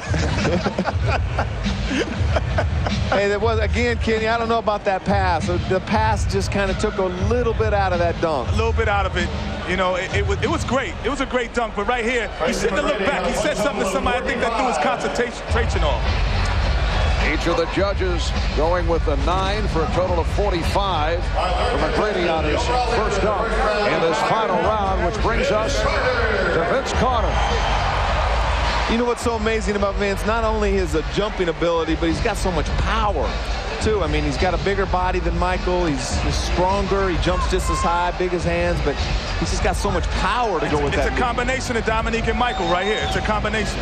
Hey, there was, again, Kenny, I don't know about that pass. The pass just kind of took a little bit out of that dunk. A little bit out of it. You know, it was great. It was a great dunk, but right here, he shouldn't have looked back. He said something to somebody. I think that threw his concentration off. Each of the judges going with a 9 for a total of 45 for McGrady on his first dunk in this final round, which brings us to Vince Carter. You know what's so amazing about Vince? Not only his jumping ability, but he's got so much power, too. I mean, he's got a bigger body than Michael. He's stronger. He jumps just as high, big as hands, but he's just got so much power to go with that. It's a combination of Dominique and Michael right here. It's a combination.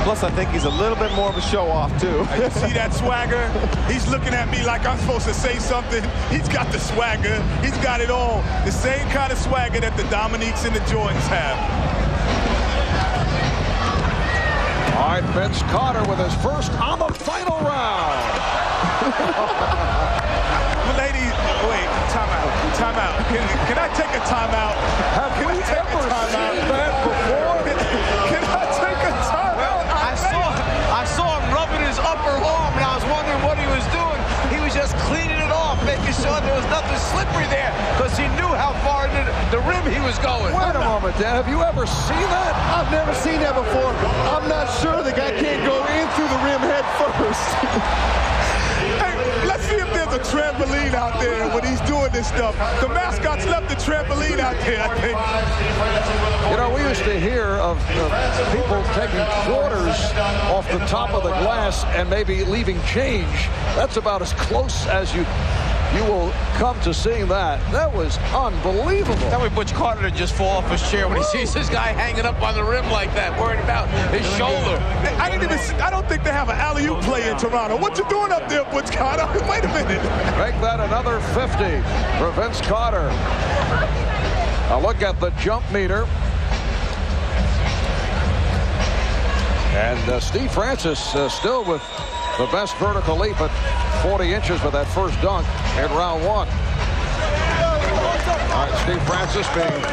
Plus, I think he's a little bit more of a show-off, too. You see that swagger? He's looking at me like I'm supposed to say something. He's got the swagger. He's got it all. The same kind of swagger that the Dominiques and the Jordans have. All right, Vince Carter with his first on the final round. Ladies, wait, timeout. Timeout. Can I take a timeout? Have we ever seen that before? Can I take a timeout? I saw him rubbing his upper arm, and I was wondering what he was doing. He was just cleaning it off, making sure there was nothing slippery there, because he knew how far into the rim he was going. Wait a moment, Dan. Have you ever seen that? I've never seen that before. I'm not sure the guy can't go in through the rim head first. Hey, let's see if there's a trampoline out there when he's doing this stuff. The mascots left the trampoline out there, I think. You know, we used to hear of people taking quarters off the top of the glass and maybe leaving change. That's about as close as you will come to seeing that. That was unbelievable. Tell me Butch Carter to just fall off his chair when he sees this guy hanging up on the rim like that, worried about his shoulder. I don't think they have an alley-oop play in Toronto. What you doing up there, Butch Carter? Wait a minute. Make that another 50 for Vince Carter. Now look at the jump meter. And Steve Francis still with the best vertical leap at 40 inches with that first dunk in round one. All right, Steve Francis being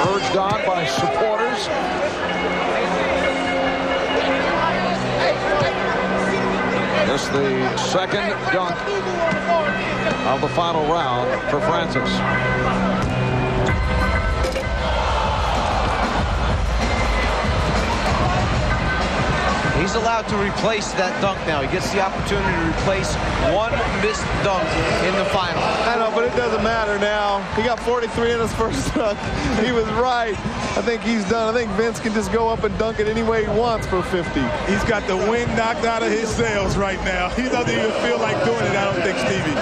urged on by supporters. This is the second dunk of the final round for Francis. He's allowed to replace that dunk now. He gets the opportunity to replace one missed dunk in the final. I know, but it doesn't matter now. He got 43 in his first dunk. He was right. I think he's done. I think Vince can just go up and dunk it any way he wants for 50. He's got the wind knocked out of his sails right now. He doesn't even feel like doing it, I don't think, Stevie.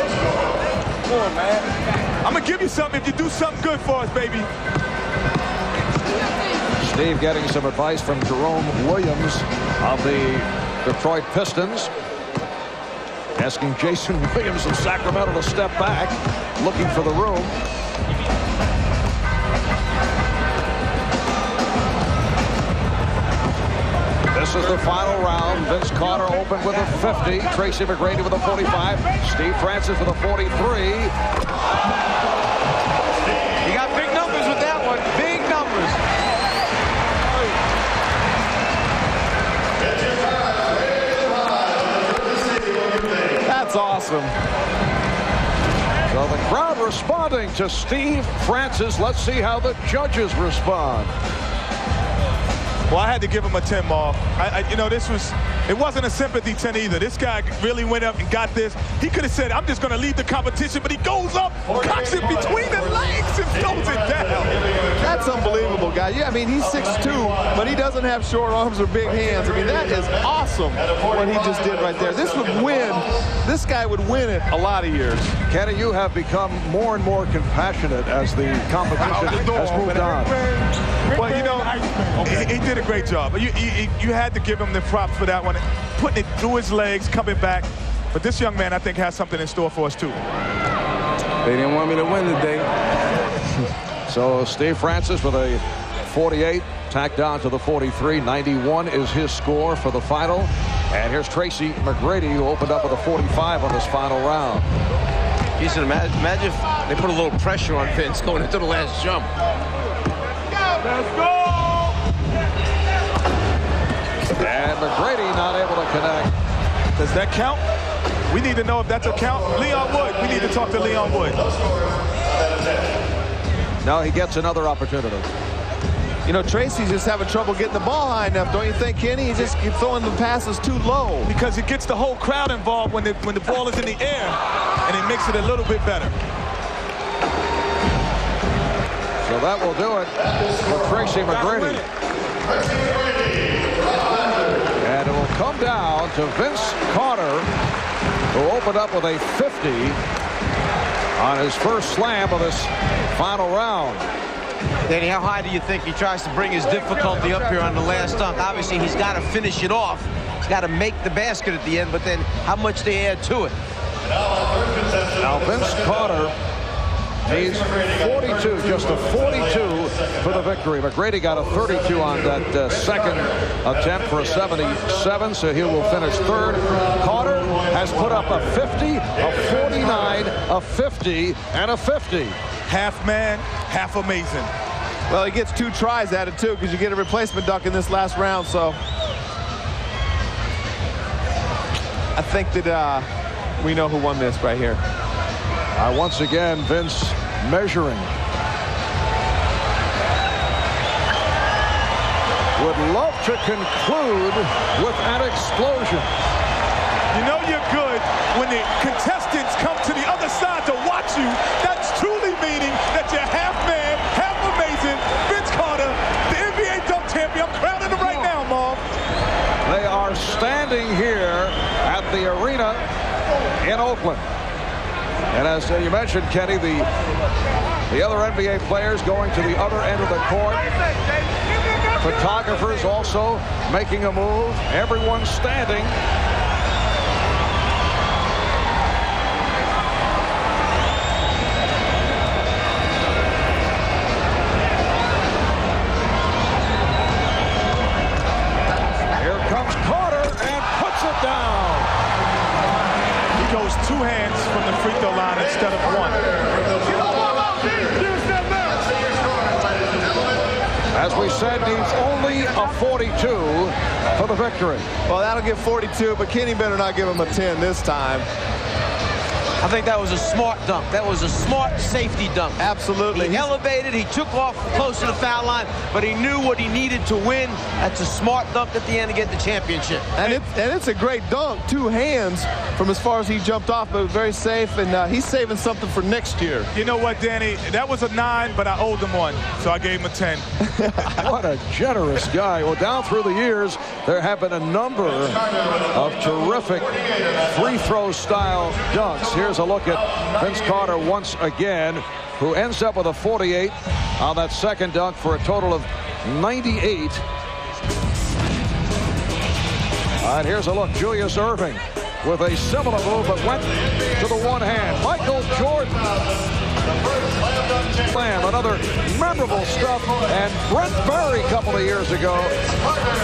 for, man. I'm going to give you something if you do something good for us, baby. Steve getting some advice from Jerome Williams of the Detroit Pistons. Asking Jason Williams of Sacramento to step back, looking for the room. This is the final round. Vince Carter opened with a 50. Tracy McGrady with a 45. Steve Francis with a 43. You got big numbers with that one. Big numbers. That's awesome. So the crowd responding to Steve Francis. Let's see how the judges respond. Well, I had to give him a 10 ball. You know, it wasn't a sympathy 10 either. This guy really went up and got this. He could have said, I'm just going to leave the competition, but he goes up, cocks it between the legs and throws it down. That's unbelievable, guy. Yeah, I mean, he's 6'2", but he doesn't have short arms or big hands. I mean, that is awesome what he just did right there. This guy would win it a lot of years. Kenny, you have become more and more compassionate as the competition has moved on. Well, you know, he did a great job. You had to give him the props for that one. Putting it through his legs, coming back. But this young man, I think, has something in store for us, too. They didn't want me to win today. So Steve Francis with a 48, tacked down to the 43. 91 is his score for the final. And here's Tracy McGrady, who opened up with a 45 on this final round. You should imagine if they put a little pressure on Vince going into the last jump. Let's go! And McGrady not able to connect. Does that count? We need to know if that's a count. Leon Wood. We need to talk to Leon Wood. Now he gets another opportunity. You know, Tracy's just having trouble getting the ball high enough, don't you think, Kenny? He's just throwing the passes too low. Because it gets the whole crowd involved when the ball is in the air, and it makes it a little bit better. So that will do it for Tracy McGrady. And it will come down to Vince Carter, who opened up with a 50 on his first slam of this final round. Danny, how high do you think he tries to bring his difficulty up here on the last dunk? Obviously, he's got to finish it off. He's got to make the basket at the end, but then how much they add to it? Now, Vince Carter needs 42, just a 42 for the victory. McGrady got a 32 on that second attempt for a 77, so he will finish third. Carter has put up a 50, a 49, a 50, and a 50. Half man, half amazing. Well, he gets 2 tries at it, too, because you get a replacement dunk in this last round, so I think that we know who won this right here. Once again, Vince measuring. Would love to conclude with an explosion. You know you're good when the contestants come to the other side to watch you. That's truly meaning that you're half man, half amazing. Vince Carter, the NBA dunk champion. I'm crowning him right now, Mom. They are standing here at the arena in Oakland. And as you mentioned, Kenny, the other NBA players going to the other end of the court. Photographers also making a move. Everyone standing. Here comes Carter and puts it down. He goes 2 hands from the free throw line instead of 1. As we said, needs only a 42 for the victory. Well, that'll give 42, but Kenny better not give him a 10 this time. I think that was a smart dunk. That was a smart safety dunk. Absolutely. He elevated, he took off close to the foul line, but he knew what he needed to win. That's a smart dunk at the end to get the championship. And it's a great dunk. 2 hands from as far as he jumped off, but very safe, and he's saving something for next year. You know what, Danny? That was a 9, but I owed him 1, so I gave him a 10. What a generous guy. Well, down through the years, there have been a number of terrific free throw style dunks. Here here's a look at Vince Carter once again, who ends up with a 48 on that second dunk for a total of 98. And here's a look. Julius Erving with a similar move, but went to the one hand. Michael Jordan. Slam, another memorable stuff. And Brent Barry a couple of years ago,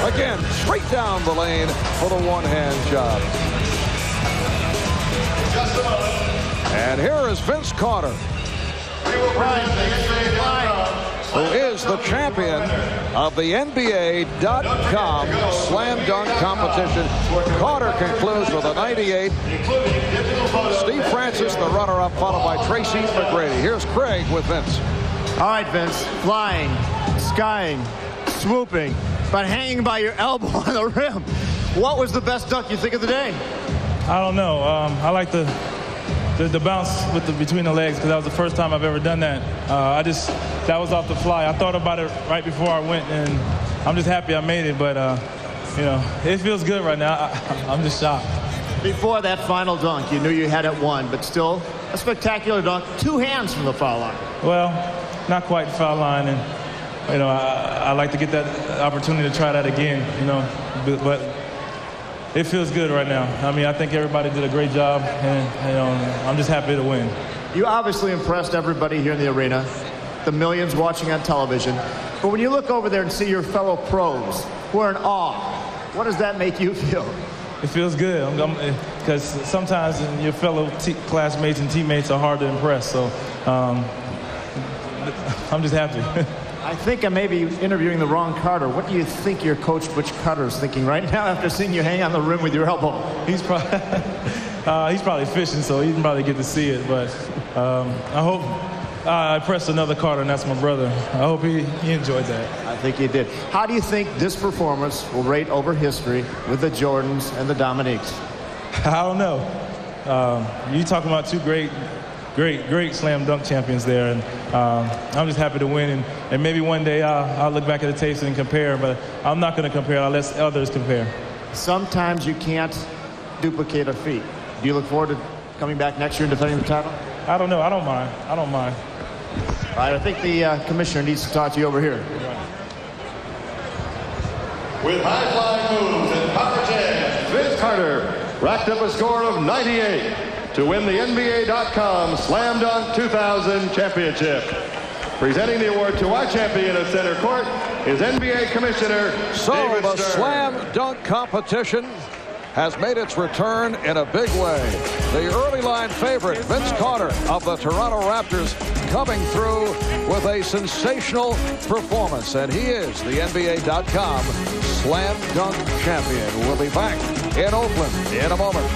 again, straight down the lane for the one-hand job. And here is Vince Carter, who is the champion of the NBA.com slam dunk competition. Carter concludes with a 98. Steve Francis, the runner-up, followed by Tracy McGrady. Here's Craig with Vince. All right, Vince. Flying, skying, swooping, but hanging by your elbow on the rim. What was the best dunk you think of the day? I don't know. I like the bounce with between the legs, because that was the first time I've ever done that. That was off the fly. I thought about it right before I went, and I'm just happy I made it. But it feels good right now. I'm just shocked. Before that final dunk, you knew you had it won, but still a spectacular dunk. 2 hands from the foul line. Well, not quite the foul line, and I like to get that opportunity to try that again. But it feels good right now. I mean, I think everybody did a great job, and I'm just happy to win. You obviously impressed everybody here in the arena, the millions watching on television. But when you look over there and see your fellow pros who are in awe, what does that make you feel? It feels good, because sometimes your fellow classmates and teammates are hard to impress. So I'm just happy. I think I may be interviewing the wrong Carter. What do you think your coach, Butch Carter, is thinking right now after seeing you hang on the rim with your elbow? He's probably fishing, so he didn't probably get to see it. But I hope I pressed another Carter, and that's my brother. I hope he enjoyed that. I think he did. How do you think this performance will rate over history with the Jordans and the Dominiques? I don't know. You're talking about two great slam dunk champions there, and I'm just happy to win, and maybe one day I'll look back at the tapes and compare, but I'm not going to compare. I'll let others compare. Sometimes you can't duplicate a feat. Do you look forward to coming back next year and defending the title? I don't know. I don't mind. All right, I think the commissioner needs to talk to you over here. With high-flying moves and power jams, Vince Carter racked up a score of 98 to win the NBA.com Slam Dunk 2000 championship. Presenting the award to our champion at center court is NBA Commissioner David the Stern. slam dunk competition has made its return in a big way. The early line favorite, Vince Carter of the Toronto Raptors, coming through with a sensational performance. And he is the NBA.com Slam Dunk champion. We'll be back in Oakland in a moment.